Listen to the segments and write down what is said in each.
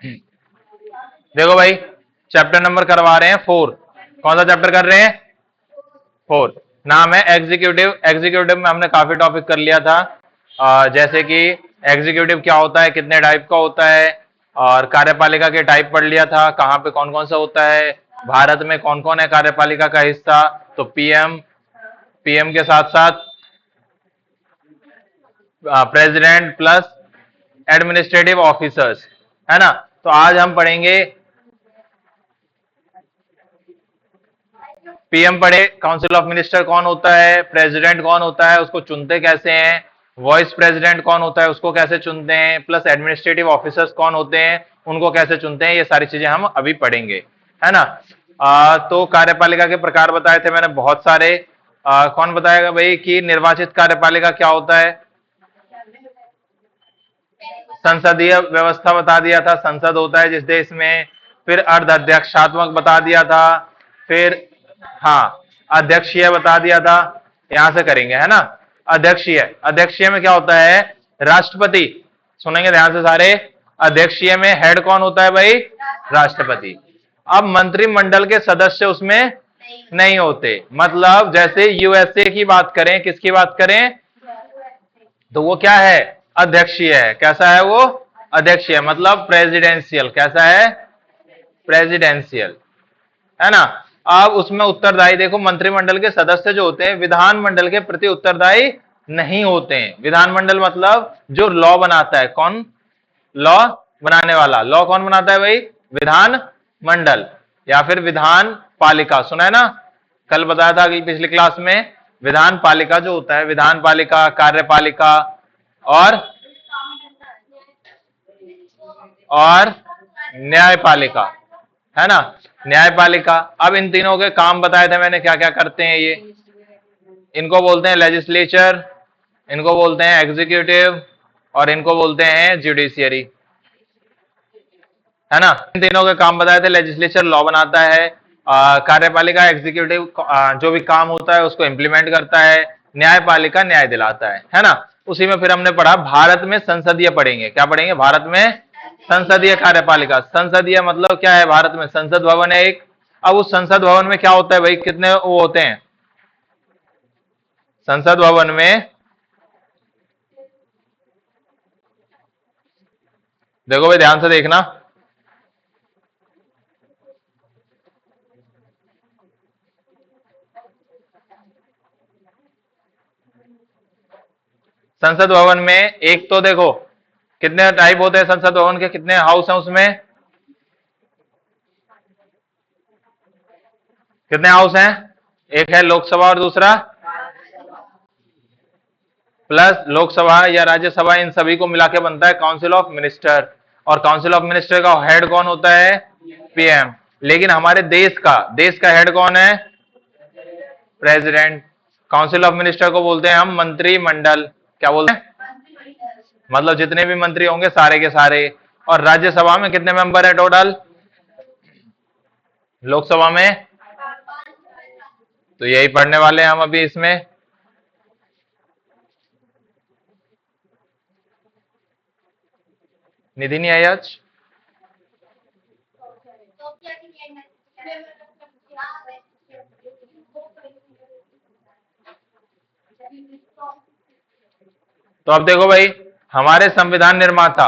देखो भाई, chapter number करवा रहे हैं 4। कौन सा चैप्टर कर रहे हैं? 4। नाम है एग्जीक्यूटिव। एग्जीक्यूटिव में हमने काफी टॉपिक कर लिया था, जैसे कि एग्जीक्यूटिव क्या होता है, कितने टाइप का होता है, और कार्यपालिका के टाइप पढ़ लिया था, कहाँ पे कौन कौन सा होता है, भारत में कौन कौन है कार्यपालिका का हिस्सा। तो पीएम, पीएम के साथ साथ प्रेसिडेंट प्लस एडमिनिस्ट्रेटिव ऑफिसर्स, है ना। तो आज हम पढ़ेंगे पीएम पढ़े, काउंसिल ऑफ मिनिस्टर कौन होता है, प्रेसिडेंट कौन होता है, उसको चुनते कैसे हैं, वाइस प्रेसिडेंट कौन होता है, उसको कैसे चुनते हैं, प्लस एडमिनिस्ट्रेटिव ऑफिसर्स कौन होते हैं, उनको कैसे चुनते हैं, ये सारी चीजें हम अभी पढ़ेंगे, है ना। तो कार्यपालिका के प्रकार बताए थे मैंने बहुत सारे। कौन बताएगा भाई कि निर्वाचित कार्यपालिका क्या होता है? संसदीय व्यवस्था बता दिया था, संसद होता है जिस देश में। फिर अर्ध अध्यक्षात्मक बता दिया था। फिर हाँ, अध्यक्षीय बता दिया था। यहां से करेंगे, है ना। अध्यक्षीय, अध्यक्षीय में क्या होता है? राष्ट्रपति। सुनेंगे ध्यान से सारे। अध्यक्षीय में हेड कौन होता है भाई? राष्ट्रपति। अब मंत्रिमंडल के सदस्य उसमें नहीं होते। मतलब जैसे यूएसए की बात करें, किसकी बात करें, तो वो क्या है? अध्यक्षीय है। कैसा है वो? अध्यक्षीय, मतलब प्रेसिडेंशियल। कैसा है? प्रेसिडेंशियल, है ना। अब उसमें उत्तरदायी, देखो मंत्रिमंडल के सदस्य जो होते हैं विधानमंडल के प्रति उत्तरदायी नहीं होते हैं। विधानमंडल मतलब जो लॉ बनाता है, कौन? लॉ बनाने वाला। लॉ कौन बनाता है भाई? विधान मंडल या फिर विधान पालिका। सुना है ना, कल बताया था कि पिछली क्लास में विधान पालिका जो होता है, विधान पालिका, कार्यपालिका और न्यायपालिका, है ना। न्यायपालिका। अब इन तीनों के काम बताए थे मैंने, क्या क्या करते हैं ये। इनको बोलते हैं लेजिस्लेचर, इनको बोलते हैं एग्जीक्यूटिव, और इनको बोलते हैं जुडिशियरी, है ना। इन तीनों के काम बताए थे। लेजिस्लेचर लॉ बनाता है, कार्यपालिका एग्जीक्यूटिव जो भी काम होता है उसको इंप्लीमेंट करता है, न्यायपालिका न्याय दिलाता है ना। उसी में फिर हमने पढ़ा भारत में संसदीय पढ़ेंगे। क्या पढ़ेंगे? भारत में संसदीय कार्यपालिका। संसदीय मतलब क्या है? भारत में संसद भवन है एक। अब उस संसद भवन में क्या होता है भाई? कितने वो होते हैं संसद भवन में? देखो भाई ध्यान से देखना। संसद भवन में एक तो देखो कितने टाइप होते हैं संसद भवन के, कितने हाउस हैं उसमें? कितने हाउस हैं? एक है लोकसभा और दूसरा प्लस लोकसभा या राज्यसभा, इन सभी को मिला के बनता है काउंसिल ऑफ मिनिस्टर। और काउंसिल ऑफ मिनिस्टर का हेड कौन होता है? पीएम। लेकिन हमारे देश का हेड कौन है? प्रेसिडेंट। काउंसिल ऑफ मिनिस्टर को बोलते हैं हम मंत्रिमंडल। क्या बोलते हैं? मतलब जितने भी मंत्री होंगे सारे के सारे। और राज्यसभा में कितने मेंबर है टोटल? लोकसभा में तो यही पढ़ने वाले हैं हम अभी इसमें। निधि नहीं आई आज? तो अब देखो भाई, हमारे संविधान निर्माता,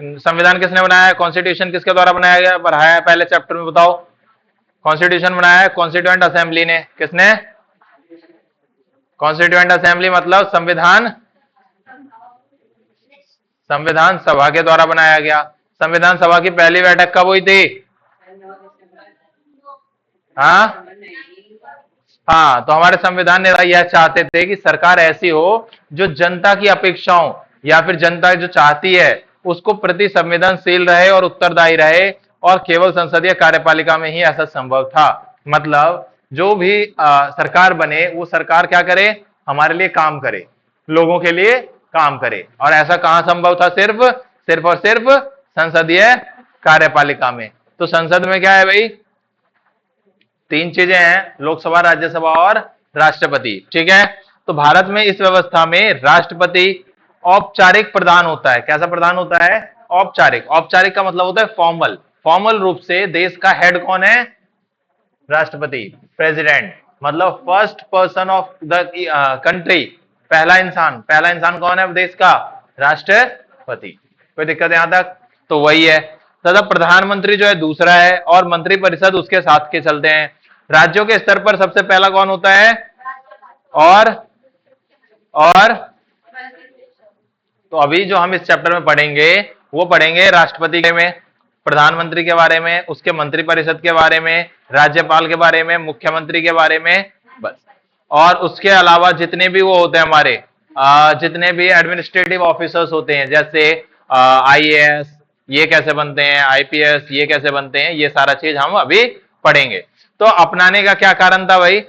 संविधान किसने बनाया है? कॉन्स्टिट्यूशन किसके द्वारा बनाया गया, पढ़ाया है पहले चैप्टर में, बताओ। कॉन्स्टिट्यूशन बनाया है कॉन्स्टिट्यूएंट असेंबली ने। किसने? कॉन्स्टिट्यूएंट असेंबली मतलब संविधान, संविधान सभा के द्वारा बनाया गया। संविधान सभा की पहली बैठक कब हुई थी? हाँ हाँ, तो हमारे संविधान निर्माता यह चाहते थे कि सरकार ऐसी हो जो जनता की अपेक्षाओं या फिर जनता जो चाहती है उसको प्रति संवेदनशील रहे और उत्तरदायी रहे, और केवल संसदीय कार्यपालिका में ही ऐसा संभव था। मतलब जो भी सरकार बने वो सरकार क्या करे? हमारे लिए काम करे, लोगों के लिए काम करे। और ऐसा कहां संभव था? सिर्फ सिर्फ और सिर्फ संसदीय कार्यपालिका में। तो संसद में क्या है भाई? तीन चीजें हैं, लोकसभा, राज्यसभा और राष्ट्रपति, ठीक है। तो भारत में इस व्यवस्था में राष्ट्रपति औपचारिक प्रधान होता है। कैसा प्रधान होता है? औपचारिक, औपचारिक का मतलब होता है फॉर्मल, फॉर्मल रूप से देश का हेड कौन है? राष्ट्रपति, प्रेसिडेंट, मतलब first person of the country, पहला इंसान कौन है देश का? राष्ट्रपति। कोई दिक्कत यहां तक? तो वही है। तथा प्रधानमंत्री जो है दूसरा है, और मंत्रिपरिषद उसके साथ के चलते हैं। राज्यों के स्तर पर सबसे पहला कौन होता है? और तो अभी जो हम इस चैप्टर में पढ़ेंगे वो पढ़ेंगे राष्ट्रपति के में, प्रधानमंत्री के बारे में, उसके मंत्रिपरिषद के बारे में, राज्यपाल के बारे में, मुख्यमंत्री के बारे में, बस। और उसके अलावा जितने भी वो होते हैं हमारे जितने भी एडमिनिस्ट्रेटिव ऑफिसर्स होते हैं, जैसे आईएएस ये कैसे बनते हैं, आईपीएस ये कैसे बनते हैं, ये सारा चीज हम अभी पढ़ेंगे। तो अपनाने का क्या कारण था भाई?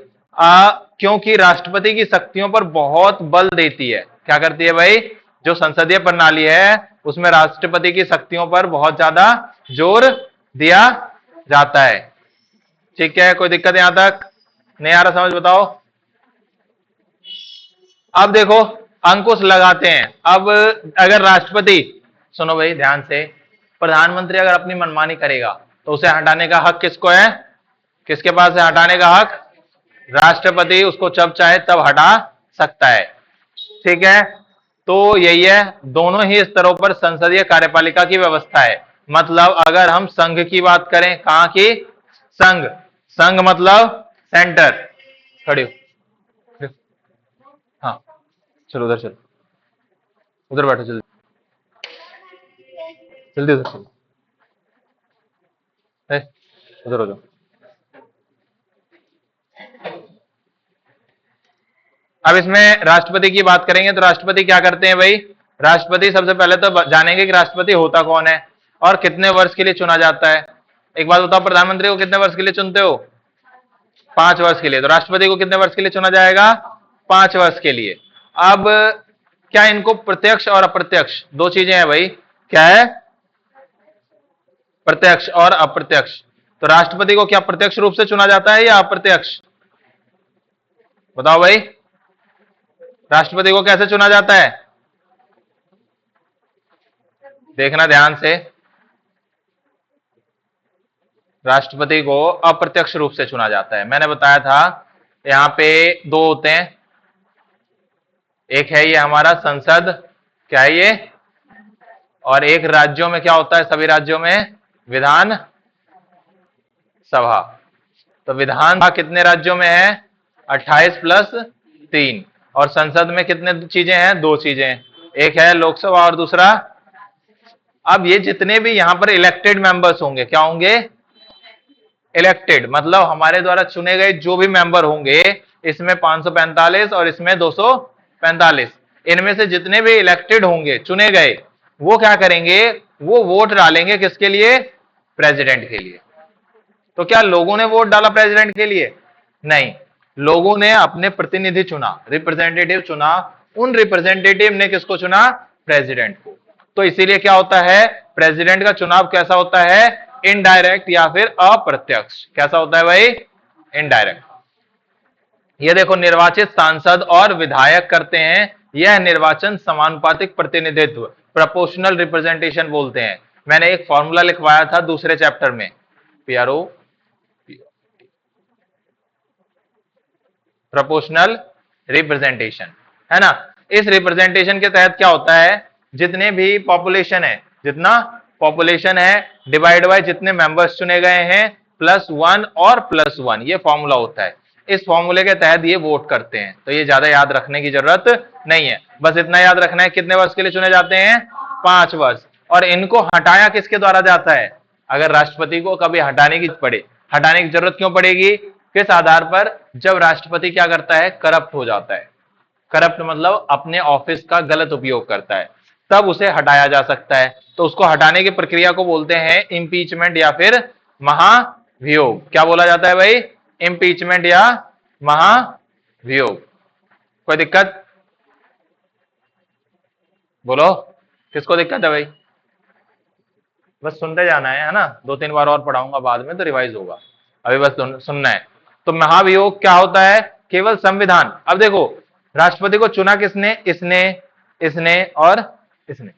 क्योंकि राष्ट्रपति की शक्तियों पर बहुत बल देती है। क्या करती है भाई? जो संसदीय प्रणाली है उसमें राष्ट्रपति की शक्तियों पर बहुत ज्यादा जोर दिया जाता है। ठीक है, कोई दिक्कत यहां तक? नहीं आ रहा समझ? बताओ। अब देखो अंकुश लगाते हैं। अब अगर राष्ट्रपति, सुनो भाई ध्यान से, प्रधानमंत्री अगर अपनी मनमानी करेगा तो उसे हटाने का हक किसको है? किसके पास है हटाने का हक? राष्ट्रपति उसको जब चाहे तब हटा सकता है। ठीक है, तो यही है, दोनों ही स्तरों पर संसदीय कार्यपालिका की व्यवस्था है। मतलब अगर हम संघ की बात करें, कहां की? संघ, संघ मतलब सेंटर। खड़े हो। हाँ चलो उधर चलो, उधर बैठो जल्दी, जल्दी उधर चलो, उधर हो जाओ। अब इसमें राष्ट्रपति की बात करेंगे तो राष्ट्रपति क्या करते हैं भाई? राष्ट्रपति सबसे पहले तो जानेंगे कि राष्ट्रपति होता कौन है और कितने वर्ष के लिए चुना जाता है। एक बात बताओ, प्रधानमंत्री को कितने वर्ष के लिए चुनते हो? 5 वर्ष के लिए। तो राष्ट्रपति को कितने वर्ष के लिए चुना जाएगा? 5 वर्ष के लिए। अब क्या इनको प्रत्यक्ष और अप्रत्यक्ष दो चीजें हैं भाई? क्या है? प्रत्यक्ष और अप्रत्यक्ष। तो राष्ट्रपति को क्या प्रत्यक्ष रूप से चुना जाता है या अप्रत्यक्ष? बताओ भाई, राष्ट्रपति को कैसे चुना जाता है? देखना ध्यान से, राष्ट्रपति को अप्रत्यक्ष रूप से चुना जाता है। मैंने बताया था यहां पे दो होते हैं, एक है ये हमारा संसद, क्या है ये, और एक राज्यों में क्या होता है? सभी राज्यों में विधान सभा। तो विधान सभा कितने राज्यों में है? 28 प्लस 3। और संसद में कितने चीजें हैं? दो चीजें, एक है लोकसभा और दूसरा। अब ये जितने भी यहां पर इलेक्टेड मेंबर्स होंगे, क्या होंगे? इलेक्टेड, मतलब हमारे द्वारा चुने गए जो भी मेंबर होंगे, इसमें 545 और इसमें 245, इनमें से जितने भी इलेक्टेड होंगे, चुने गए, वो क्या करेंगे? वो वोट डालेंगे किसके लिए? प्रेसिडेंट के लिए। तो क्या लोगों ने वोट डाला प्रेसिडेंट के लिए? नहीं, लोगों ने अपने प्रतिनिधि चुना, रिप्रेजेंटेटिव चुना। उन रिप्रेजेंटेटिव ने किसको चुना? प्रेसिडेंट को। तो इसीलिए क्या होता है? प्रेसिडेंट का चुनाव कैसा होता है? इनडायरेक्ट या फिर अप्रत्यक्ष। कैसा होता है भाई? इनडायरेक्ट। ये देखो, निर्वाचित सांसद और विधायक करते हैं यह निर्वाचन समानुपातिक प्रतिनिधित्व, प्रोपोर्शनल रिप्रेजेंटेशन बोलते हैं। मैंने एक फॉर्मूला लिखवाया था दूसरे चैप्टर में, पीआरओ, प्रोपोर्शनल रिप्रेजेंटेशन, है ना। इस रिप्रेजेंटेशन के तहत क्या होता है? जितने भी पॉपुलेशन है, जितना पॉपुलेशन है डिवाइड बाय जितने मेंबर्स चुने गए हैं +1 और +1, ये फॉर्मूला होता है। इस फॉर्मूले के तहत ये वोट करते हैं। तो ये ज्यादा याद रखने की जरूरत नहीं है, बस इतना याद रखना है कितने वर्ष के लिए चुने जाते हैं? 5 वर्ष। और इनको हटाया किसके द्वारा जाता है? अगर राष्ट्रपति को कभी हटाने की पड़े, हटाने की जरूरत क्यों पड़ेगी? किस आधार पर? जब राष्ट्रपति क्या करता है? करप्ट हो जाता है। करप्ट मतलब अपने ऑफिस का गलत उपयोग करता है, तब उसे हटाया जा सकता है। तो उसको हटाने की प्रक्रिया को बोलते हैं इम्पीचमेंट या फिर महाभियोग। क्या बोला जाता है भाई? इम्पीचमेंट या महाभियोग। कोई दिक्कत? बोलो, किसको दिक्कत है भाई? बस सुनते जाना है ना, 2-3 बार और पढ़ाऊंगा बाद में तो रिवाइज होगा, अभी बस सुनना है। तो महाभियोग क्या होता है? केवल संविधान। अब देखो, राष्ट्रपति को चुना किसने? इसने, इसने और इसने,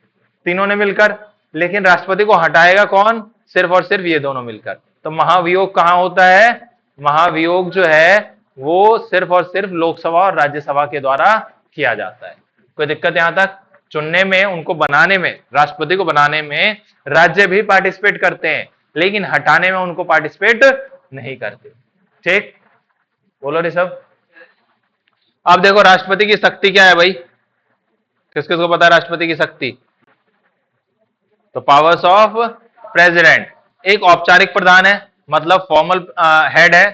तीनों ने मिलकर। लेकिन राष्ट्रपति को हटाएगा कौन? सिर्फ और सिर्फ ये दोनों मिलकर। तो महाभियोग कहां होता है? महाभियोग जो है वो सिर्फ और सिर्फ लोकसभा और राज्यसभा के द्वारा किया जाता है। कोई दिक्कत यहां तक? चुनने में, उनको बनाने में, राष्ट्रपति को बनाने में राज्य भी पार्टिसिपेट करते हैं, लेकिन हटाने में उनको पार्टिसिपेट नहीं करते। ठीक, बोलो ऋषभ। अब देखो राष्ट्रपति की शक्ति क्या है भाई, किस किस को पता है राष्ट्रपति की शक्ति? तो पावर्स ऑफ प्रेसिडेंट, एक औपचारिक प्रधान है, मतलब फॉर्मल हेड है,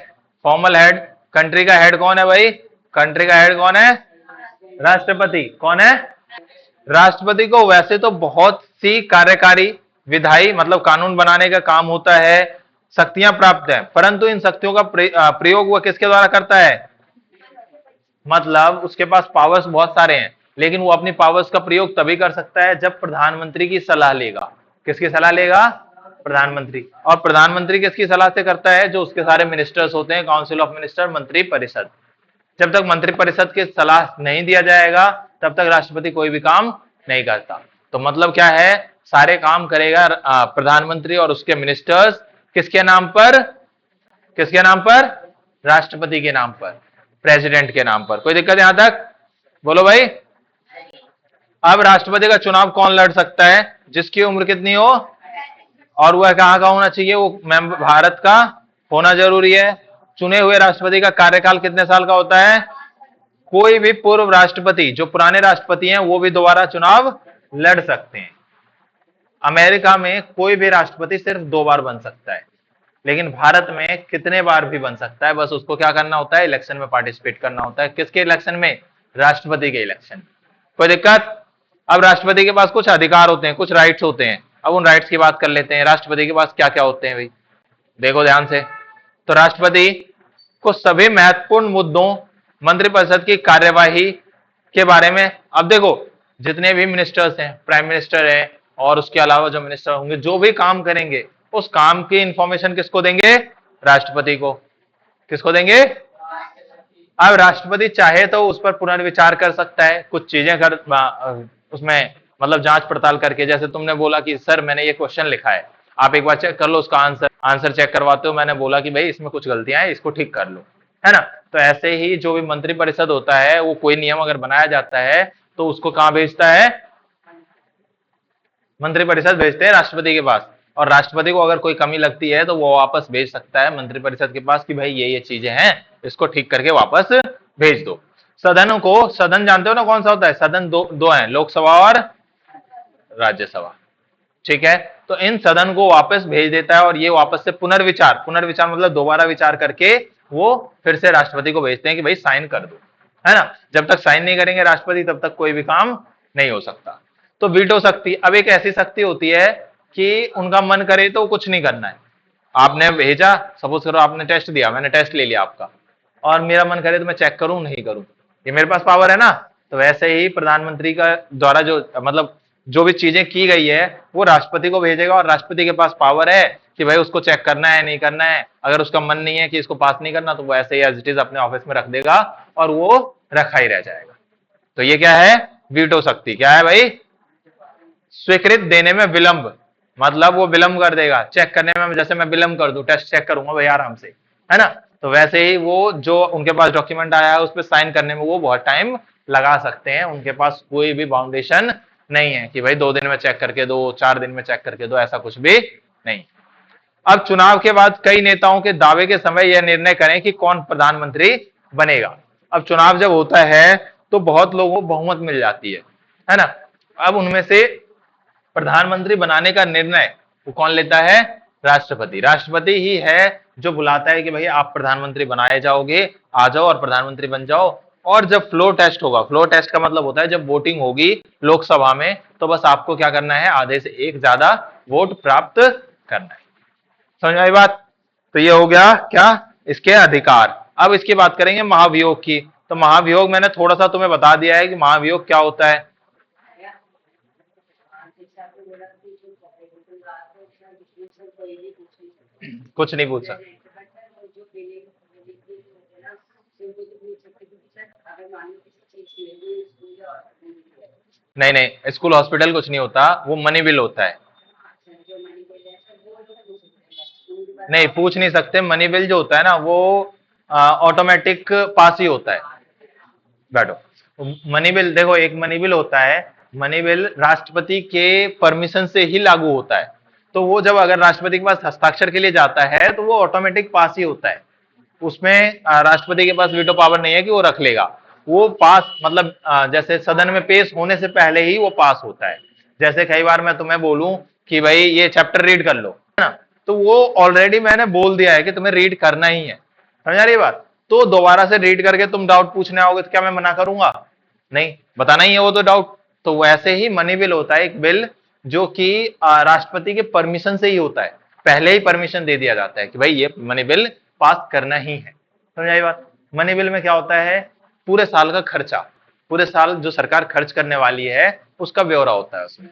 फॉर्मल हेड। कंट्री का हेड कौन है भाई? कंट्री का हेड कौन है? राष्ट्रपति। कौन है? राष्ट्रपति को वैसे तो बहुत सी कार्यकारी, विधायी मतलब कानून बनाने का काम होता है, शक्तियां प्राप्त है, परंतु इन शक्तियों का प्रयोग वह किसके द्वारा करता है? मतलब उसके पास पावर्स बहुत सारे हैं, लेकिन वो अपनी पावर्स का प्रयोग तभी कर सकता है जब प्रधानमंत्री की सलाह लेगा। किसकी सलाह लेगा? प्रधानमंत्री। और प्रधानमंत्री किसकी सलाह से करता है? जो उसके सारे मिनिस्टर्स होते हैं, काउंसिल ऑफ मिनिस्टर, मंत्री परिषद। जब तक मंत्री परिषद की सलाह नहीं दिया जाएगा तब तक राष्ट्रपति कोई भी काम नहीं करता। तो मतलब क्या है? सारे काम करेगा प्रधानमंत्री और उसके मिनिस्टर्स, किसके नाम पर? किसके नाम पर? राष्ट्रपति के नाम पर, प्रेसिडेंट के नाम पर। कोई दिक्कत यहां तक? बोलो भाई। अब राष्ट्रपति का चुनाव कौन लड़ सकता है? जिसकी उम्र कितनी हो और वह कहां का होना चाहिए? वो भारत का होना जरूरी है। चुने हुए राष्ट्रपति का कार्यकाल कितने साल का होता है? कोई भी पूर्व राष्ट्रपति, जो पुराने राष्ट्रपति हैं, वो भी दोबारा चुनाव लड़ सकते हैं। अमेरिका में कोई भी राष्ट्रपति सिर्फ 2 बार बन सकता है, लेकिन भारत में कितने बार भी बन सकता है। बस उसको क्या करना होता है? इलेक्शन में पार्टिसिपेट करना होता है। किसके इलेक्शन में? राष्ट्रपति के इलेक्शन। कोई दिक्कत? अब राष्ट्रपति के पास कुछ अधिकार होते हैं, कुछ राइट्स होते हैं। अब उन राइट्स की बात कर लेते हैं। राष्ट्रपति के पास क्या क्या होते हैं भाई, देखो ध्यान से। तो राष्ट्रपति को सभी महत्वपूर्ण मुद्दों, मंत्रिपरिषद की कार्यवाही के बारे में, अब देखो जितने भी मिनिस्टर्स हैं, प्राइम मिनिस्टर है और उसके अलावा जो मिनिस्टर होंगे, जो भी काम करेंगे उस काम की इंफॉर्मेशन किसको देंगे? राष्ट्रपति को। किसको देंगे? अब राष्ट्रपति चाहे तो उस पर पुनर्विचार कर सकता है, कुछ चीजें कर उसमें मतलब जांच पड़ताल करके। जैसे तुमने बोला कि सर मैंने ये क्वेश्चन लिखा है, आप एक बार चेक कर लो उसका आंसर, आंसर चेक करवाते हो, मैंने बोला कि भाई इसमें कुछ गलतियां हैं, इसको ठीक कर लो, है ना। तो ऐसे ही जो भी मंत्रिपरिषद होता है, वो कोई नियम अगर बनाया जाता है तो उसको कहां भेजता है? मंत्रिपरिषद भेजते हैं राष्ट्रपति के पास। और राष्ट्रपति को अगर कोई कमी लगती है तो वो वापस भेज सकता है मंत्रिपरिषद के पास कि भाई ये चीजें हैं, इसको ठीक करके वापस भेज दो। सदन को, सदन जानते हो ना कौन सा होता है? सदन दो हैं, लोकसभा और राज्यसभा। ठीक है, तो इन सदन को वापस भेज देता है और ये वापस से पुनर्विचार, पुनर्विचार मतलब दोबारा विचार करके वो फिर से राष्ट्रपति को भेजते हैं कि भाई साइन कर दो, है ना। जब तक साइन नहीं करेंगे राष्ट्रपति तब तक कोई भी काम नहीं हो सकता। तो वीटो शक्ति, अब एक ऐसी शक्ति होती है कि उनका मन करे तो कुछ नहीं करना है। आपने भेजा, सपोज करो आपने टेस्ट दिया, मैंने टेस्ट ले लिया आपका, और मेरा मन करे तो मैं चेक करूं नहीं करूं, ये मेरे पास पावर है ना। तो वैसे ही प्रधानमंत्री का द्वारा जो मतलब जो भी चीजें की गई है वो राष्ट्रपति को भेजेगा, और राष्ट्रपति के पास पावर है कि भाई उसको चेक करना है नहीं करना है। अगर उसका मन नहीं है कि इसको पास नहीं करना तो वो ऐसे ही एज इट इज अपने ऑफिस में रख देगा और वो रखा ही रह जाएगा। तो ये क्या है? वीटो शक्ति। क्या है भाई? स्वीकृत देने में विलंब, मतलब वो विलंब कर देगा चेक करने में। जैसे मैं विलंब कर दूं, टेस्ट चेक करूंगा भाई आराम से, है ना। तो वैसे ही वो जो उनके पास डॉक्यूमेंट आया है उस पर साइन करने में वो बहुत टाइम लगा सकते हैं। उनके पास कोई भी बाउंडेशन नहीं है कि भाई 2 दिन में चेक करके दो, 4 दिन में चेक करके दो, ऐसा कुछ भी नहीं। अब चुनाव के बाद कई नेताओं के दावे के समय यह निर्णय करें कि कौन प्रधानमंत्री बनेगा। अब चुनाव जब होता है तो बहुत लोगों को बहुमत मिल जाती है ना। अब उनमें से प्रधानमंत्री बनाने का निर्णय वो कौन लेता है? राष्ट्रपति। राष्ट्रपति ही है जो बुलाता है कि भाई आप प्रधानमंत्री बनाए जाओगे, आ जाओ और प्रधानमंत्री बन जाओ। और जब फ्लोर टेस्ट होगा, फ्लोर टेस्ट का मतलब होता है जब वोटिंग होगी लोकसभा में, तो बस आपको क्या करना है? आधे से एक ज्यादा वोट प्राप्त करना है। समझ आई बात? तो ये हो गया क्या? इसके अधिकार। अब इसकी बात करेंगे महाभियोग की। तो महाभियोग मैंने थोड़ा सा तुम्हें बता दिया है कि महाभियोग क्या होता है। कुछ नहीं पूछ सकते। नहीं नहीं, स्कूल हॉस्पिटल कुछ नहीं होता, वो मनी बिल होता है। नहीं पूछ नहीं सकते, मनी बिल जो होता है ना वो ऑटोमेटिक पास ही होता है। बैठो, मनी बिल देखो, एक मनी बिल होता है, मनी बिल राष्ट्रपति के परमिशन से ही लागू होता है। तो वो जब अगर राष्ट्रपति के पास हस्ताक्षर के लिए जाता है तो वो ऑटोमेटिक पास ही होता है। उसमें राष्ट्रपति के पास वीटो पावर नहीं है कि वो रख लेगा। वो पास मतलब जैसे सदन में पेश होने से पहले ही वो पास होता है। जैसे कई बार मैं तुम्हें बोलूं कि भाई ये चैप्टर रीड कर लो, है ना, तो वो ऑलरेडी मैंने बोल दिया है कि तुम्हें रीड करना ही है, समझ आ रही बात। तो दोबारा से रीड करके तुम डाउट पूछने आओगे तो क्या मैं मना करूंगा? नहीं, बताना ही है वो तो डाउट। तो वैसे ही मनी बिल होता है एक बिल जो कि राष्ट्रपति के परमिशन से ही होता है, पहले ही परमिशन दे दिया जाता है कि भाई ये मनी बिल पास करना ही है। समझ आई बात। मनी बिल में क्या होता है, पूरे साल का खर्चा, पूरे साल जो सरकार खर्च करने वाली है उसका ब्यौरा होता है उसमें।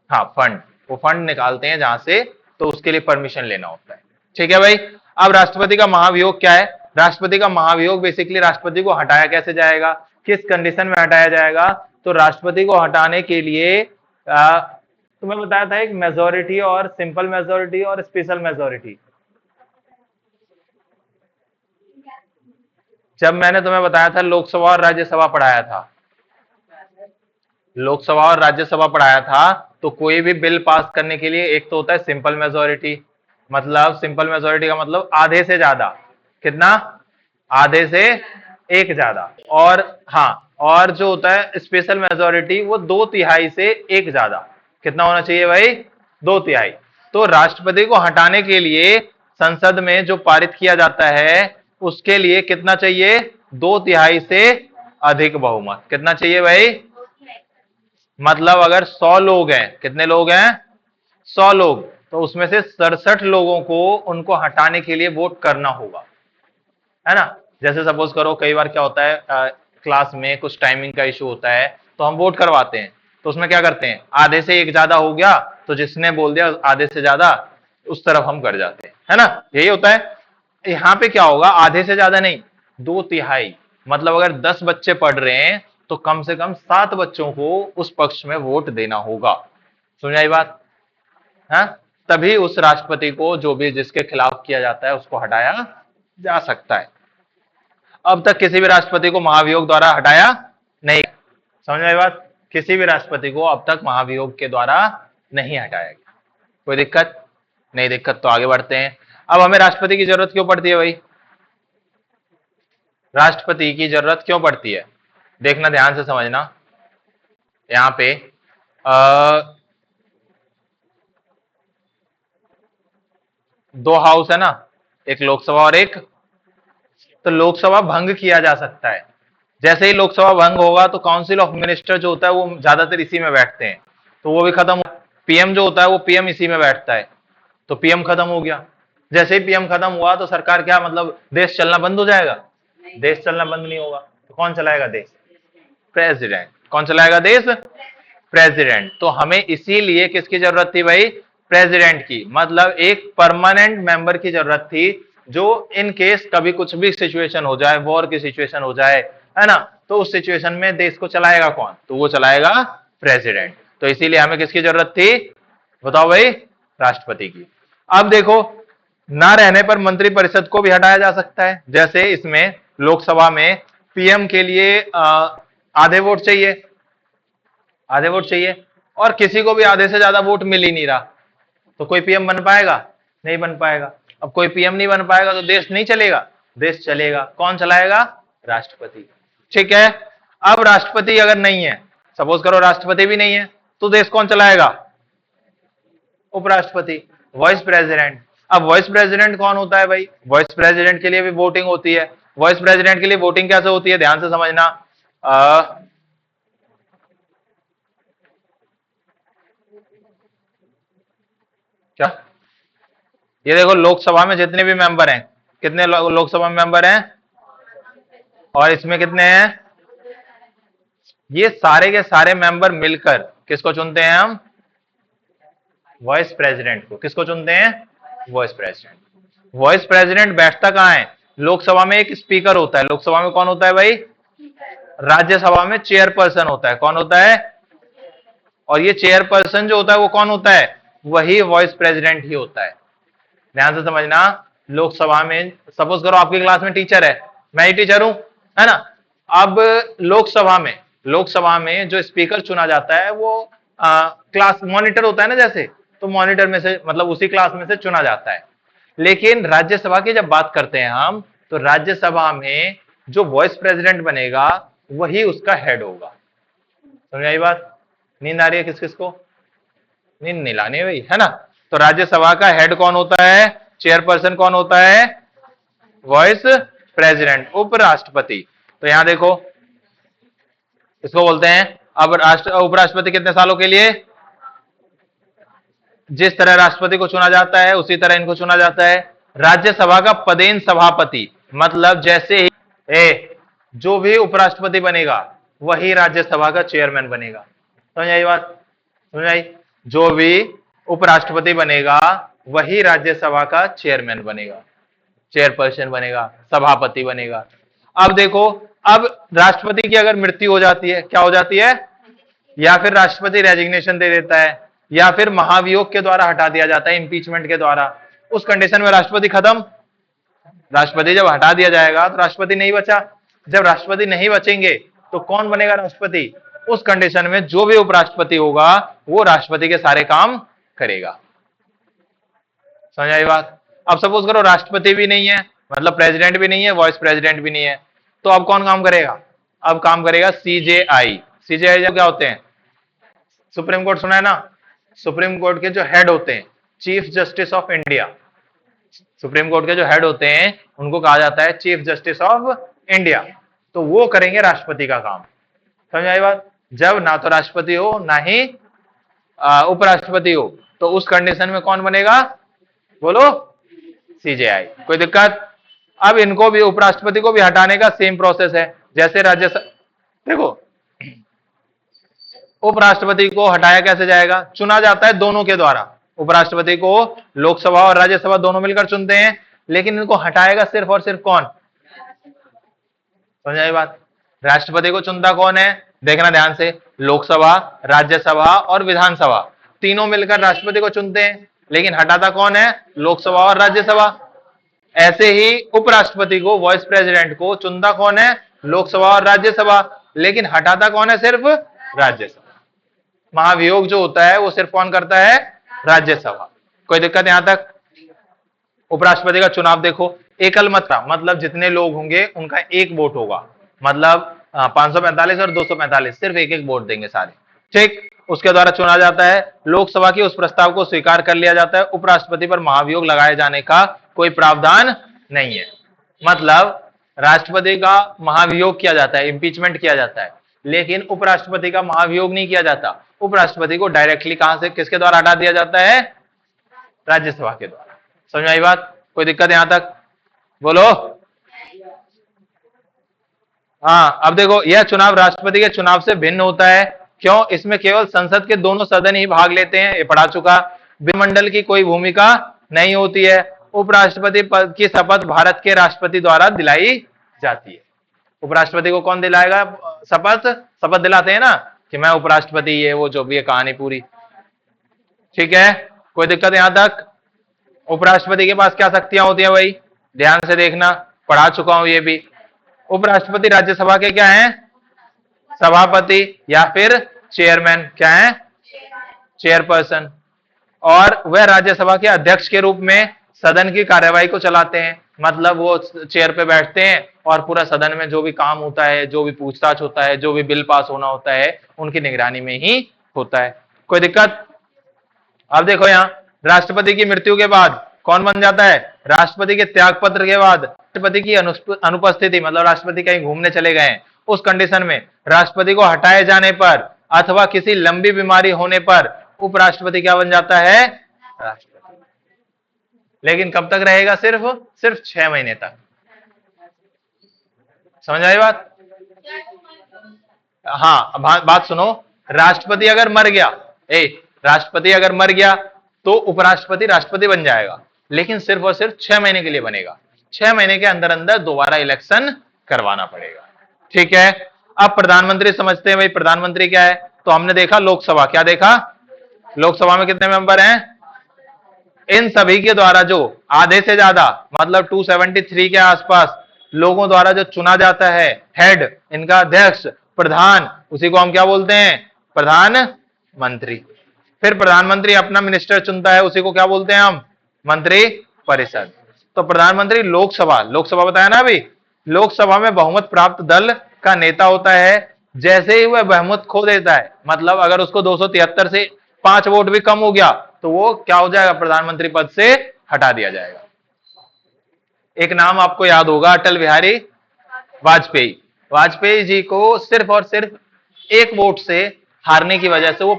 हाँ फंड, वो फंड निकालते हैं जहां से, तो उसके लिए परमिशन लेना होता है। ठीक है भाई। अब राष्ट्रपति का महाभियोग क्या है? राष्ट्रपति का महाभियोग बेसिकली राष्ट्रपति को हटाया कैसे जाएगा, किस कंडीशन में हटाया जाएगा? तो राष्ट्रपति को हटाने के लिए तुम्हें बताया था एक मेजोरिटी और सिंपल मेजोरिटी और स्पेशल मेजोरिटी। जब मैंने तुम्हें बताया था लोकसभा और राज्यसभा पढ़ाया था, लोकसभा और राज्यसभा पढ़ाया था, तो कोई भी बिल पास करने के लिए एक तो होता है सिंपल मेजोरिटी, मतलब सिंपल मेजोरिटी का मतलब आधे से ज्यादा। कितना? आधे से एक ज्यादा। और हाँ, और जो होता है स्पेशल मेजोरिटी वो 2/3 से एक ज्यादा। कितना होना चाहिए भाई? 2/3। तो राष्ट्रपति को हटाने के लिए संसद में जो पारित किया जाता है उसके लिए कितना चाहिए? 2/3 से अधिक बहुमत। कितना चाहिए भाई? मतलब अगर 100 लोग हैं, कितने लोग हैं? 100 लोग, तो उसमें से 67 लोगों को उनको हटाने के लिए वोट करना होगा, है ना। जैसे सपोज करो कई बार क्या होता है, क्लास में कुछ टाइमिंग का इशू होता है तो हम वोट करवाते हैं, तो उसमें क्या करते हैं, आधे से एक ज्यादा हो गया तो जिसने बोल दिया आधे से ज्यादा उस तरफ हम कर जाते हैं, है ना। यही होता है। यहाँ पे क्या होगा, आधे से ज्यादा नहीं, 2/3। मतलब अगर 10 बच्चे पढ़ रहे हैं तो कम से कम 7 बच्चों को उस पक्ष में वोट देना होगा। समझाई बात है। तभी उस राष्ट्रपति को जो भी जिसके खिलाफ किया जाता है उसको हटाया जा सकता है। अब तक किसी भी राष्ट्रपति को महाभियोग द्वारा हटाया नहीं। समझ में बात। किसी भी राष्ट्रपति को अब तक महाभियोग के द्वारा नहीं हटाया गया। कोई दिक्कत नहीं? दिक्कत तो आगे बढ़ते हैं। अब हमें राष्ट्रपति की जरूरत क्यों पड़ती है भाई? राष्ट्रपति की जरूरत क्यों पड़ती है, देखना ध्यान से समझना। यहां पे दो हाउस है ना, एक लोकसभा और एक, तो लोकसभा भंग किया जा सकता है। जैसे ही लोकसभा भंग होगा तो काउंसिल ऑफ मिनिस्टर जो होता है वो ज्यादातर इसी में बैठते हैं, तो वो भी खत्म हो। पीएम जो होता है वो पीएम इसी में बैठता है, तो पीएम खत्म हो गया। जैसे ही पीएम खत्म हुआ तो सरकार क्या मतलब देश चलना बंद हो जाएगा? देश चलना बंद नहीं होगा। तो कौन चलाएगा देश? प्रेसिडेंट। कौन चलाएगा देश? प्रेसिडेंट। तो हमें इसीलिए किसकी जरूरत थी भाई? प्रेसिडेंट की। मतलब एक परमानेंट मेंबर की जरूरत थी जो इन केस कभी कुछ भी सिचुएशन हो जाए, वॉर की सिचुएशन हो जाए, है ना, तो उस सिचुएशन में देश को चलाएगा कौन? तो वो चलाएगा प्रेसिडेंट। तो इसीलिए हमें किसकी जरूरत थी बताओ भाई? राष्ट्रपति की। अब देखो, ना रहने पर मंत्रिपरिषद को भी हटाया जा सकता है। जैसे इसमें लोकसभा में पीएम के लिए आधे वोट चाहिए, आधे वोट चाहिए, और किसी को भी आधे से ज्यादा वोट मिल ही नहीं रहा, तो कोई पीएम बन पाएगा? नहीं बन पाएगा। अब कोई पीएम नहीं बन पाएगा तो देश नहीं चलेगा? देश चलेगा। कौन चलाएगा? राष्ट्रपति। ठीक है। अब राष्ट्रपति अगर नहीं है, सपोज करो राष्ट्रपति भी नहीं है, तो देश कौन चलाएगा? उपराष्ट्रपति, वाइस प्रेसिडेंट। अब वाइस प्रेसिडेंट कौन होता है भाई? वाइस प्रेसिडेंट के लिए भी वोटिंग होती है। वाइस प्रेसिडेंट के लिए वोटिंग कैसे होती है, ध्यान से समझना। क्या? ये देखो, लोकसभा में जितने भी मेंबर हैं, कितने लोकसभा में मेंबर हैं, और इसमें कितने हैं? ये सारे के सारे मेंबर मिलकर किसको चुनते हैं हम? वाइस प्रेसिडेंट को। किसको चुनते हैं? Vice president. वाइस प्रेसिडेंट बैठता कहां है? लोकसभा में एक स्पीकर होता है। लोकसभा में कौन होता है भाई? राज्यसभा में चेयरपर्सन होता है। कौन होता है? और ये चेयरपर्सन जो होता है वो कौन होता है? वही वाइस प्रेसिडेंट ही होता है। ध्यान से समझना, लोकसभा में सपोज करो आपकी क्लास में टीचर है, मैं ही टीचर हूं, है ना। अब लोकसभा में जो स्पीकर चुना जाता है वो क्लास मॉनिटर होता है ना, जैसे, तो मॉनिटर में से मतलब उसी क्लास में से चुना जाता है। लेकिन राज्यसभा की जब बात करते हैं हम, तो राज्यसभा में जो वाइस प्रेसिडेंट बनेगा वही उसका हेड होगा। समझ आई बात? नींद आ रही है किस किस को? नींद नहीं लानी है भाई, है ना। तो राज्यसभा का हेड कौन होता है? चेयरपर्सन कौन होता है? वाइस प्रेसिडेंट, उपराष्ट्रपति। तो यहां देखो, इसको बोलते हैं अब उपराष्ट्रपति कितने सालों के लिए? जिस तरह राष्ट्रपति को चुना जाता है उसी तरह इनको चुना जाता है। राज्यसभा का पदेन सभापति, मतलब जैसे ही जो भी उपराष्ट्रपति बनेगा वही राज्यसभा का चेयरमैन बनेगा। समझ आई बात? समझ आई? जो भी उपराष्ट्रपति बनेगा वही राज्यसभा का चेयरमैन बनेगा, चेयरपर्सन बनेगा, सभापति बनेगा। अब देखो, अब राष्ट्रपति की अगर मृत्यु हो जाती है, क्या हो जाती है? या फिर राष्ट्रपति रेजिग्नेशन दे देता है, या फिर महाभियोग के द्वारा हटा दिया जाता है, इंपीचमेंट के द्वारा, उस कंडीशन में राष्ट्रपति खत्म। राष्ट्रपति जब हटा दिया जाएगा तो राष्ट्रपति नहीं बचा। जब राष्ट्रपति नहीं बचेंगे तो कौन बनेगा राष्ट्रपति? उस कंडीशन में जो भी उपराष्ट्रपति होगा वो राष्ट्रपति के सारे काम करेगा। समझ आई बात? अब सपोज करो राष्ट्रपति भी नहीं है, मतलब प्रेसिडेंट भी नहीं है, वाइस प्रेसिडेंट भी नहीं है, तो अब कौन काम करेगा? अब काम करेगा सीजेआई। सीजेआई क्या होते हैं? सुप्रीम कोर्ट सुना है ना? सुप्रीम कोर्ट के जो हेड होते हैं, chief justice of India, supreme court के जो हेड होते हैं उनको कहा जाता है चीफ जस्टिस ऑफ इंडिया। तो वो करेंगे राष्ट्रपति का काम। समझ आई बात? जब ना तो राष्ट्रपति हो ना ही उपराष्ट्रपति हो, तो उस कंडीशन में कौन बनेगा? बोलो, सीजेआई। कोई दिक्कत? अब इनको भी, उपराष्ट्रपति को भी हटाने का सेम प्रोसेस है जैसे राज्यसभा। देखो, उपराष्ट्रपति को हटाया कैसे जाएगा? चुना जाता है दोनों के द्वारा। उपराष्ट्रपति को लोकसभा और राज्यसभा दोनों मिलकर चुनते हैं, लेकिन इनको हटाएगा सिर्फ और सिर्फ कौन? समझ आई बात? राष्ट्रपति को चुनता कौन है? देखना ध्यान से, लोकसभा, राज्यसभा और विधानसभा तीनों मिलकर राष्ट्रपति को चुनते हैं, लेकिन हटाता कौन है? लोकसभा और राज्यसभा। ऐसे ही उपराष्ट्रपति को, वाइस प्रेसिडेंट को चुनता कौन है? लोकसभा और राज्यसभा, लेकिन हटाता कौन है? सिर्फ राज्यसभा। महाभियोग जो होता है वो सिर्फ कौन करता है? राज्यसभा। कोई दिक्कत यहां तक? उपराष्ट्रपति का चुनाव देखो, एकल मात्रा, मतलब जितने लोग होंगे उनका एक वोट होगा, मतलब 545 और 245, सिर्फ एक एक वोट देंगे सारे, ठीक। उसके द्वारा चुना जाता है। लोकसभा के उस प्रस्ताव को स्वीकार कर लिया जाता है। उपराष्ट्रपति पर महाभियोग लगाए जाने का कोई प्रावधान नहीं है, मतलब राष्ट्रपति का महाभियोग किया जाता है, इंपीचमेंट किया जाता है, लेकिन उपराष्ट्रपति का महाभियोग नहीं किया जाता। उपराष्ट्रपति को डायरेक्टली कहां से, किसके द्वारा हटा दिया जाता है? राज्यसभा के द्वारा। समझ आई बात? कोई दिक्कत यहां तक? बोलो। हाँ, अब देखो, यह चुनाव राष्ट्रपति के चुनाव से भिन्न होता है। क्यों? इसमें केवल संसद के दोनों सदन ही भाग लेते हैं, ये पढ़ा चुका। विधिमंडल की कोई भूमिका नहीं होती है। उपराष्ट्रपति पद की शपथ भारत के राष्ट्रपति द्वारा दिलाई जाती है। उपराष्ट्रपति को कौन दिलाएगा शपथ? शपथ दिलाते हैं ना कि मैं उपराष्ट्रपति, ये वो जो भी है कहानी पूरी, ठीक है। कोई दिक्कत यहां तक? उपराष्ट्रपति के पास क्या शक्तियां होती है भाई? ध्यान से देखना, पढ़ा चुका हूं ये भी। उपराष्ट्रपति राज्यसभा के क्या हैं? सभापति या फिर चेयरमैन। क्या है? चेयरपर्सन। और वह राज्यसभा के अध्यक्ष के रूप में सदन की कार्यवाही को चलाते हैं, मतलब वो चेयर पे बैठते हैं और पूरा सदन में जो भी काम होता है, जो भी पूछताछ होता है, जो भी बिल पास होना होता है, उनकी निगरानी में ही होता है। कोई दिक्कत? अब देखो, यहां राष्ट्रपति की मृत्यु के बाद कौन बन जाता है? राष्ट्रपति के त्यागपत्र के बाद, राष्ट्रपति की अनुपस्थिति, मतलब राष्ट्रपति कहीं घूमने चले गए हैं, उस कंडीशन में राष्ट्रपति को हटाए जाने पर अथवा किसी लंबी बीमारी होने पर उपराष्ट्रपति क्या बन जाता है? राष्ट्रपति। लेकिन कब तक रहेगा? सिर्फ 6 महीने तक। समझ आई बात? हाँ, बात सुनो, राष्ट्रपति अगर मर गया, राष्ट्रपति अगर मर गया तो उपराष्ट्रपति राष्ट्रपति बन जाएगा, लेकिन सिर्फ और सिर्फ 6 महीने के लिए बनेगा। 6 महीने के अंदर अंदर दोबारा इलेक्शन करवाना पड़ेगा, ठीक है। अब प्रधानमंत्री समझते हैं भाई, प्रधानमंत्री क्या है? तो हमने देखा लोकसभा, क्या देखा? लोकसभा में कितने मेंबर हैं? इन सभी के द्वारा जो आधे से ज्यादा मतलब 273 के आसपास लोगों द्वारा जो चुना जाता है हेड, इनका अध्यक्ष, प्रधान, उसी को हम क्या बोलते हैं? प्रधानमंत्री। फिर प्रधानमंत्री अपना मिनिस्टर चुनता है, उसी को क्या बोलते हैं हम? मंत्री परिषद। तो प्रधानमंत्री लोकसभा, लोकसभा बताया ना अभी, लोकसभा में बहुमत प्राप्त दल का नेता होता है। जैसे ही वह बहुमत खो देता है, मतलब अगर उसको 273 से 5 वोट भी कम हो गया, तो वो क्या हो जाएगा? प्रधानमंत्री पद से हटा दिया जाएगा। एक नाम आपको याद होगा, अटल बिहारी वाजपेयी। वाजपेयी जी को सिर्फ और सिर्फ एक वोट से हारने की वजह से वो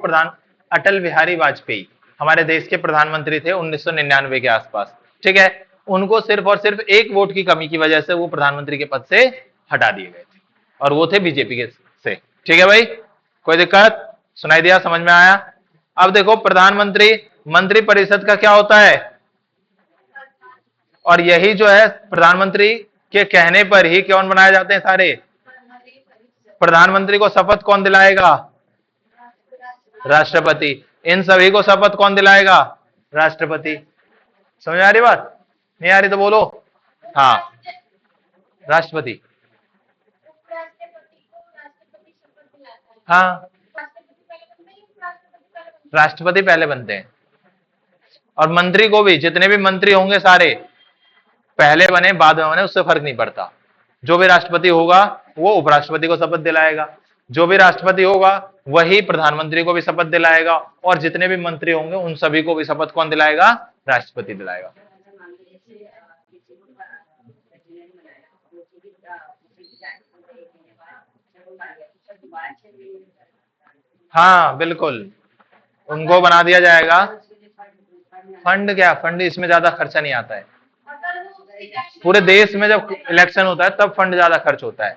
अटल बिहारी वाजपेयी हमारे देश के प्रधानमंत्री थे 1999 के आसपास, ठीक है। उनको सिर्फ और सिर्फ एक वोट की कमी की वजह से वो प्रधानमंत्री के पद से हटा दिए गए थे, और वो थे बीजेपी के से। ठीक है भाई, कोई दिक्कत? सुनाई दिया? समझ में आया? अब देखो, प्रधानमंत्री मंत्री परिषद का क्या होता है? और यही जो है प्रधानमंत्री के कहने पर ही कौन बनाए जाते हैं सारे? प्रधानमंत्री को शपथ कौन दिलाएगा? राष्ट्रपति। इन सभी को शपथ कौन दिलाएगा? राष्ट्रपति। समझ आ रही बात? नहीं आ रही तो बोलो। हाँ, राष्ट्रपति। हाँ, राष्ट्रपति पहले बनते हैं। और मंत्री को भी, जितने भी मंत्री होंगे सारे पहले बने बाद में बने, उससे फर्क नहीं पड़ता। जो भी राष्ट्रपति होगा वो उपराष्ट्रपति को शपथ दिलाएगा, जो भी राष्ट्रपति होगा वही प्रधानमंत्री को भी शपथ दिलाएगा, और जितने भी मंत्री होंगे उन सभी को भी शपथ कौन दिलाएगा? राष्ट्रपति दिलाएगा। हाँ बिल्कुल, उनको बना दिया जाएगा। फंड क्या? फंड इसमें ज्यादा खर्चा नहीं आता है। पूरे देश में जब इलेक्शन होता है तब फंड ज्यादा खर्च होता है।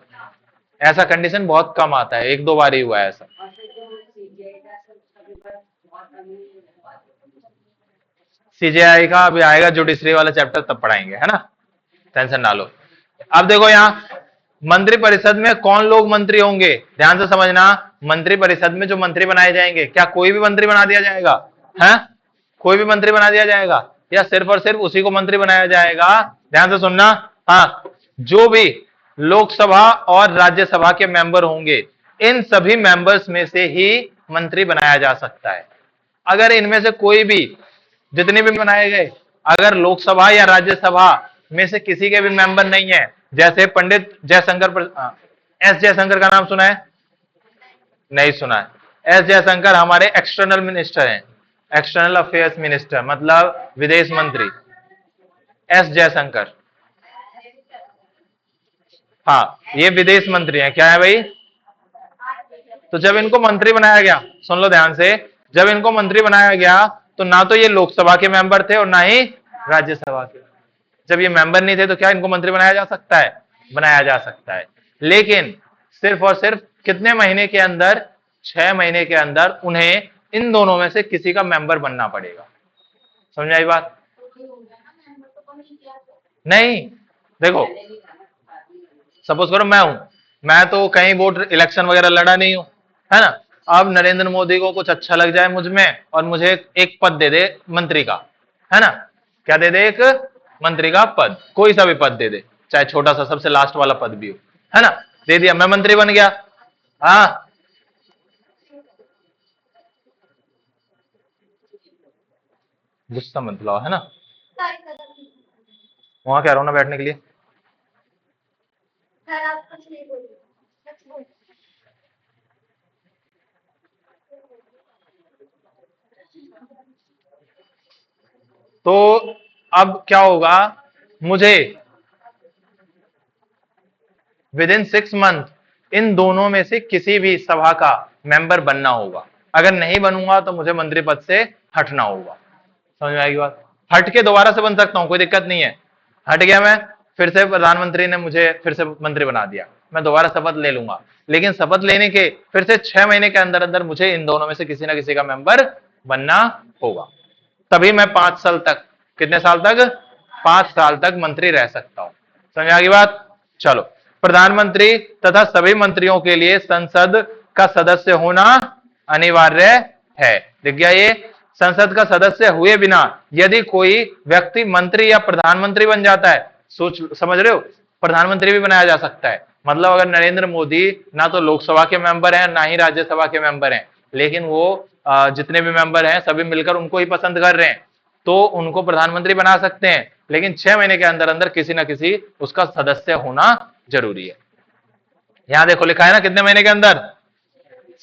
ऐसा कंडीशन बहुत कम आता है, एक दो बार ही हुआ है ऐसा। सीजेआई का अभी आएगा, जुडिशरी वाला चैप्टर तब पढ़ाएंगे, है ना, टेंशन ना लो। अब देखो यहाँ मंत्री परिषद में कौन लोग मंत्री होंगे, ध्यान से समझना। मंत्री परिषद में जो मंत्री बनाए जाएंगे, क्या कोई भी मंत्री बना दिया जाएगा? है, कोई भी मंत्री बना दिया जाएगा या सिर्फ और सिर्फ उसी को मंत्री बनाया जाएगा? ध्यान से सुनना। हाँ, जो भी लोकसभा और राज्यसभा के मेंबर होंगे, इन सभी मेंबर्स में से ही मंत्री बनाया जा सकता है। अगर इनमें से कोई भी, जितने भी बनाए गए, अगर लोकसभा या राज्यसभा में से किसी के भी मेंबर नहीं है, जैसे पंडित जयशंकर, एस जयशंकर का नाम सुना है? नहीं सुना है। एस जयशंकर हमारे एक्सटर्नल मिनिस्टर हैं, एक्सटर्नल अफेयर्स मिनिस्टर, मतलब विदेश मंत्री, एस जयशंकर। हाँ, ये विदेश मंत्री हैं। क्या है भाई? तो जब इनको मंत्री बनाया गया, सुन लो ध्यान से, जब इनको मंत्री बनाया गया तो ना तो ये लोकसभा के मेंबर थे और ना ही राज्यसभा के। जब ये मेंबर नहीं थे तो क्या इनको मंत्री बनाया जा सकता है? बनाया जा सकता है, लेकिन सिर्फ और सिर्फ कितने महीने के अंदर? 6 महीने के अंदर उन्हें इन दोनों में से किसी का मेंबर बनना पड़ेगा। समझ आई बात? नहीं, देखो, सपोज करो मैं तो कहीं वोट इलेक्शन वगैरह लड़ा नहीं हूं, है ना। अब नरेंद्र मोदी को कुछ अच्छा लग जाए मुझ में और मुझे एक पद दे दे मंत्री का, है ना। क्या दे दे? एक मंत्री का पद, कोई सा भी पद दे दे, चाहे छोटा सा सबसे लास्ट वाला पद भी हो, है ना। दे दिया, मैं मंत्री बन गया। हाँ, गुस्सा मत लाओ, है ना। वहां कह रहा हूं ना बैठने के लिए। तो अब क्या होगा? मुझे विद इन 6 मंथ इन दोनों में से किसी भी सभा का मेंबर बनना होगा। अगर नहीं बनूंगा तो मुझे मंत्री पद से हटना होगा। समझ में आएगी बात? हट के दोबारा से बन सकता हूं, कोई दिक्कत नहीं है। हट गया मैं, फिर से प्रधानमंत्री ने मुझे फिर से मंत्री बना दिया, मैं दोबारा शपथ ले लूंगा, लेकिन शपथ लेने के फिर से 6 महीने के अंदर अंदर मुझे इन दोनों में से किसी ना किसी का मेंबर बनना होगा। तभी मैं 5 साल तक, कितने साल तक? 5 साल तक मंत्री रह सकता हूं। समझ आ गई बात? चलो, प्रधानमंत्री तथा सभी मंत्रियों के लिए संसद का सदस्य होना अनिवार्य है। दिख गया ये? संसद का सदस्य हुए बिना यदि कोई व्यक्ति मंत्री या प्रधानमंत्री बन जाता है, सोच समझ रहे हो, प्रधानमंत्री भी बनाया जा सकता है। मतलब अगर नरेंद्र मोदी ना तो लोकसभा के मेंबर हैं ना ही राज्यसभा के मेंबर हैं, लेकिन वो जितने भी मेंबर हैं सभी मिलकर उनको ही पसंद कर रहे हैं, तो उनको प्रधानमंत्री बना सकते हैं, लेकिन 6 महीने के अंदर अंदर किसी ना किसी उसका सदस्य होना जरूरी है। यहां देखो लिखा है ना, कितने महीने के अंदर,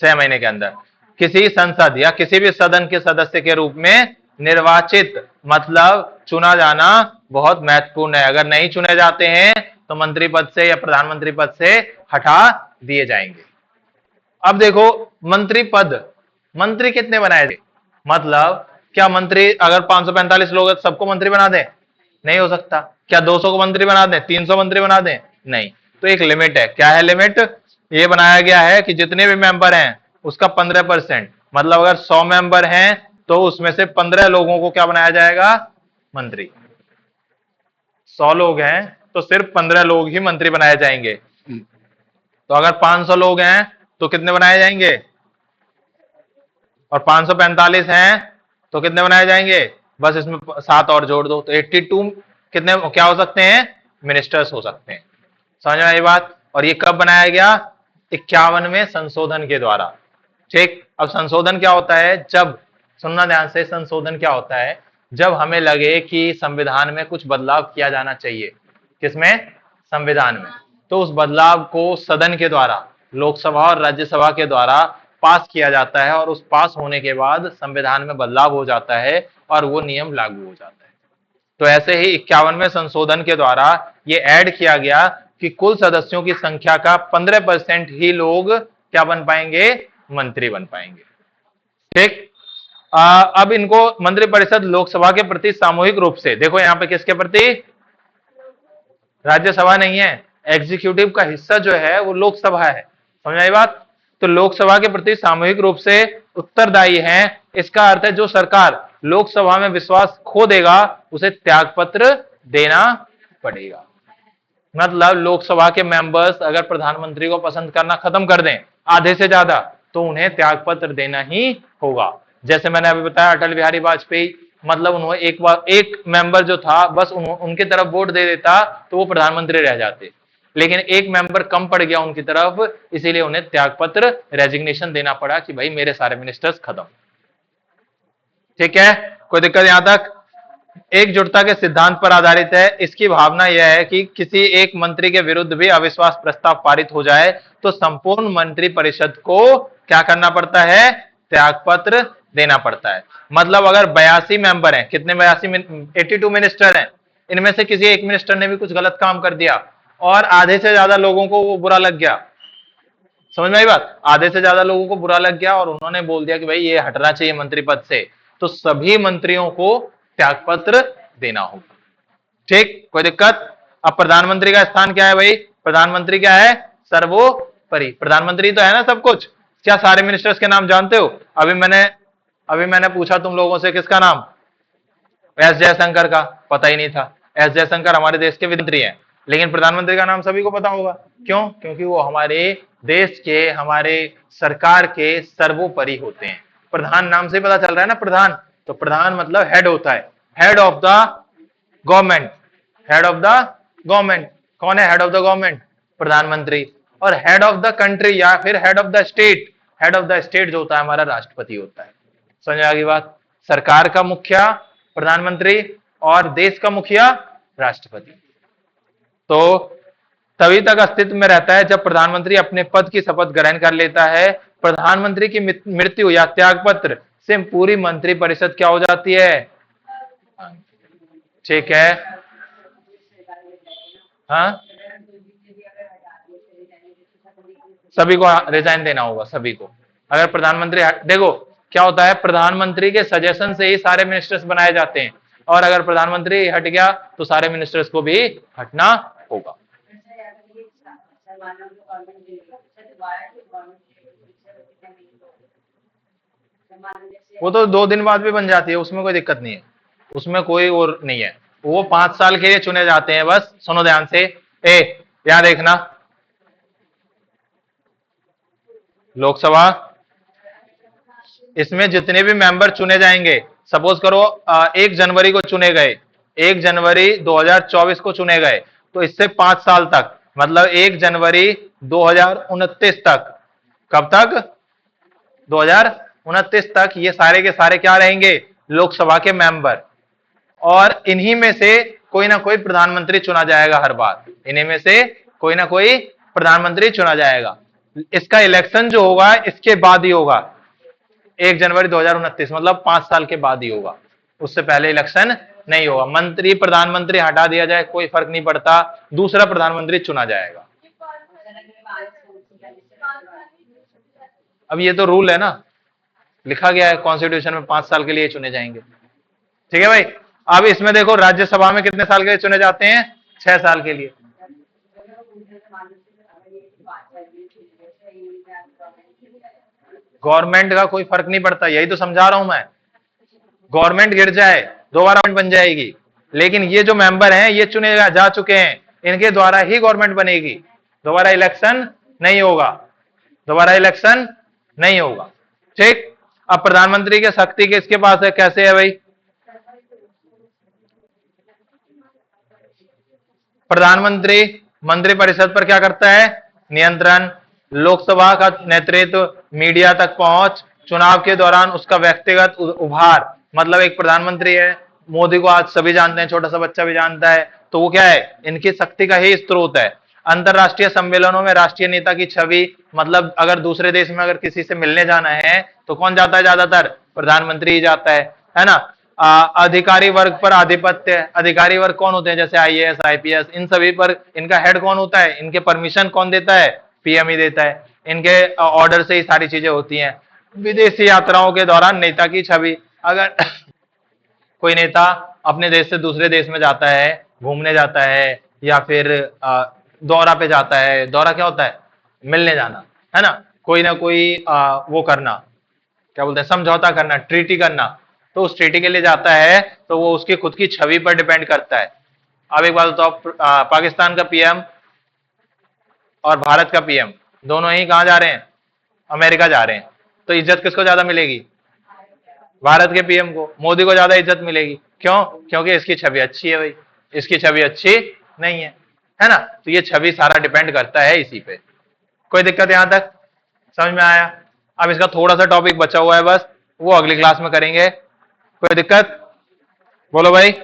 6 महीने के अंदर किसी संसद या किसी भी सदन के सदस्य के रूप में निर्वाचित, मतलब चुना जाना बहुत महत्वपूर्ण है। अगर नहीं चुने जाते हैं तो मंत्री पद से या प्रधानमंत्री पद से हटा दिए जाएंगे। अब देखो मंत्री पद, मंत्री कितने बनाए थे, मतलब क्या मंत्री अगर 545 लोग हैं तो सबको मंत्री बना दें, नहीं हो सकता। क्या 200 को मंत्री बना दें, 300 मंत्री बना दें, नहीं। तो एक लिमिट है। क्या है लिमिट, ये बनाया गया है कि जितने भी मेंबर हैं उसका 15%, मतलब अगर 100 मेंबर हैं तो उसमें से 15 लोगों को क्या बनाया जाएगा, मंत्री। 100 लोग हैं तो सिर्फ 15 लोग ही मंत्री बनाए जाएंगे। तो अगर 500 लोग हैं तो कितने बनाए जाएंगे, और 545 हैं तो कितने बनाए जाएंगे, बस इसमें 7 और जोड़ दो तो 82 कितने क्या हो सकते हैं, मिनिस्टर्स हो सकते हैं। समझ में आई बात। और ये कब बनाया गया, 51वें संशोधन के द्वारा। ठीक, अब संशोधन क्या होता है, जब, सुनना ध्यान से, संशोधन क्या होता है, जब हमें लगे कि संविधान में कुछ बदलाव किया जाना चाहिए। किसमें, संविधान में। तो उस बदलाव को सदन के द्वारा, लोकसभा और राज्यसभा के द्वारा पास किया जाता है, और उस पास होने के बाद संविधान में बदलाव हो जाता है और वो नियम लागू हो जाता है। तो ऐसे ही 51वें संशोधन के द्वारा ये ऐड किया गया कि कुल सदस्यों की संख्या का 15% ही लोग क्या बन पाएंगे, मंत्री बन पाएंगे। ठीक, अब इनको मंत्रिपरिषद लोकसभा के प्रति सामूहिक रूप से, देखो यहां पे किसके प्रति, राज्यसभा नहीं है, एग्जीक्यूटिव का हिस्सा जो है वो लोकसभा है। समझ आई बात। तो लोकसभा के प्रति सामूहिक रूप से उत्तरदायी हैं। इसका अर्थ है जो सरकार लोकसभा में विश्वास खो देगा उसे त्यागपत्र देना पड़ेगा। मतलब लोकसभा के मेंबर्स अगर प्रधानमंत्री को पसंद करना खत्म कर दें आधे से ज्यादा, तो उन्हें त्यागपत्र देना ही होगा। जैसे मैंने अभी बताया अटल बिहारी वाजपेयी, मतलब उन्होंने एक मेंबर जो था बस उनकी तरफ वोट दे देता तो वो प्रधानमंत्री रह जाते, लेकिन एक मेंबर कम पड़ गया उनकी तरफ, इसीलिए उन्हें त्यागपत्र, रेजिग्नेशन देना पड़ा कि भाई मेरे सारे मिनिस्टर्स खत्म। ठीक है, कोई दिक्कत यहां तक। एकजुटता के सिद्धांत पर आधारित है। इसकी भावना यह है कि किसी एक मंत्री के विरुद्ध भी अविश्वास प्रस्ताव पारित हो जाए तो संपूर्ण मंत्री परिषद को क्या करना पड़ता है, त्यागपत्र देना पड़ता है। मतलब अगर 82 मेंबर हैं, कितने 82 मिनिस्टर हैं, इनमें से किसी एक मिनिस्टर ने भी कुछ गलत काम कर दिया और आधे से ज्यादा लोगों को वो बुरा लग गया, समझ में आई बात, आधे से ज्यादा लोगों को बुरा लग गया और उन्होंने बोल दिया कि भाई ये हटना चाहिए मंत्री पद से, तो सभी मंत्रियों को त्यागपत्र देना होगा। ठीक, कोई दिक्कत। अब प्रधानमंत्री का स्थान क्या है भाई, प्रधानमंत्री क्या है, सर्वोपरि। प्रधानमंत्री तो है ना सब कुछ। क्या सारे मिनिस्टर्स के नाम जानते हो, अभी मैंने पूछा तुम लोगों से किसका नाम, एस जयशंकर का, पता ही नहीं था। एस जयशंकर हमारे देश के वित्त मंत्री हैं, लेकिन प्रधानमंत्री का नाम सभी को पता होगा, क्यों, क्योंकि वो हमारे देश के, हमारे सरकार के सर्वोपरि होते हैं। प्रधान नाम से पता चल रहा है ना, प्रधान, तो प्रधान मतलब हेड होता है, head of the government, head of the government. कौन है हेड ऑफ द गवर्नमेंट, प्रधानमंत्री। और हेड ऑफ द कंट्री या फिर head of the state, head of the state जो होता है हमारा राष्ट्रपति होता है। समझ आ गई बात। सरकार का मुखिया प्रधानमंत्री और देश का मुखिया राष्ट्रपति। तो तभी तक अस्तित्व में रहता है जब प्रधानमंत्री अपने पद की शपथ ग्रहण कर लेता है। प्रधानमंत्री की मृत्यु या त्यागपत्र से पूरी मंत्रिपरिषद क्या हो जाती है, ठीक है। हाँ, सभी को रिजाइन देना होगा, सभी को। अगर प्रधानमंत्री, देखो क्या होता है, प्रधानमंत्री के सजेशन से ही सारे मिनिस्टर्स बनाए जाते हैं, और अगर प्रधानमंत्री हट गया तो सारे मिनिस्टर्स को भी हटना होगा। वो तो 2 दिन बाद भी बन जाती है, उसमें कोई दिक्कत नहीं है, उसमें कोई और नहीं है। वो 5 साल के लिए चुने जाते हैं बस। सुनो ध्यान से, यहां देखना, लोकसभा इसमें जितने भी मेंबर चुने जाएंगे, सपोज करो 1 जनवरी को चुने गए, 1 जनवरी 2024 को चुने गए, तो इससे 5 साल तक, मतलब 1 जनवरी 2029 तक, कब तक? 2029 तक ये सारे के सारे क्या रहेंगे? लोकसभा के मेंबर। और इन्हीं में से कोई ना कोई प्रधानमंत्री चुना जाएगा हर बार, इन्हीं में से कोई ना कोई प्रधानमंत्री चुना जाएगा। इसका इलेक्शन जो होगा इसके बाद ही होगा, 1 जनवरी 2029, मतलब 5 साल के बाद ही होगा, उससे पहले इलेक्शन नहीं होगा। मंत्री प्रधानमंत्री हटा दिया जाए कोई फर्क नहीं पड़ता, दूसरा प्रधानमंत्री चुना जाएगा। अब ये तो रूल है ना, लिखा गया है कॉन्स्टिट्यूशन में, 5 साल के लिए चुने जाएंगे। ठीक है भाई। अब इसमें देखो राज्यसभा में कितने साल के लिए चुने जाते हैं? 6 साल के लिए। गवर्नमेंट का कोई फर्क नहीं पड़ता, यही तो समझा रहा हूं मैं। गवर्नमेंट गिर जाए दोबारा गवर्नमेंट बन जाएगी, लेकिन ये जो मेंबर हैं ये चुने जा चुके हैं, इनके द्वारा ही गवर्नमेंट बनेगी, दोबारा इलेक्शन नहीं होगा, दोबारा इलेक्शन नहीं होगा। ठीक। अब प्रधानमंत्री की शक्ति किसके पास है, कैसे है भाई? प्रधानमंत्री मंत्रिपरिषद पर क्या करता है? नियंत्रण। लोकसभा का नेतृत्व, मीडिया तक पहुंच, चुनाव के दौरान उसका व्यक्तिगत उभार, मतलब एक प्रधानमंत्री है, मोदी को आज सभी जानते हैं, छोटा सा बच्चा भी जानता है, तो वो क्या है? इनकी शक्ति का ही स्रोत है। अंतरराष्ट्रीय सम्मेलनों में राष्ट्रीय नेता की छवि, मतलब अगर दूसरे देश में अगर किसी से मिलने जाना है तो कौन जाता है? ज्यादातर प्रधानमंत्री ही जाता है ना। अधिकारी वर्ग पर आधिपत्य, अधिकारी वर्ग कौन होते हैं? जैसे आईएएस आईपीएस, इन सभी पर इनका हेड कौन होता है? इनके परमिशन कौन देता है? पीएम ही देता है, इनके ऑर्डर से ही सारी चीजें होती हैं। विदेशी यात्राओं के दौरान नेता की छवि, अगर कोई नेता अपने देश से दूसरे देश में जाता है, घूमने जाता है, या फिर दौरा पे जाता है, दौरा क्या होता है? मिलने जाना, है ना, कोई ना कोई वो करना, क्या बोलते हैं, समझौता करना, ट्रीटी करना, तो उस ट्रीटी के लिए जाता है, तो वो उसकी खुद की छवि पर डिपेंड करता है। अब एक बात बताओ, पाकिस्तान का पीएम और भारत का पीएम दोनों ही कहां जा रहे हैं? अमेरिका जा रहे हैं, तो इज्जत किसको ज्यादा मिलेगी? भारत के पीएम को। मोदी को ज्यादा इज्जत मिलेगी, क्यों? क्योंकि इसकी छवि अच्छी है भाई, इसकी छवि अच्छी नहीं है ना। तो ये छवि सारा डिपेंड करता है इसी पे। कोई दिक्कत यहां तक समझ में आया? अब इसका थोड़ा सा टॉपिक बचा हुआ है बस, वो अगली क्लास में करेंगे। कोई दिक्कत? बोलो भाई।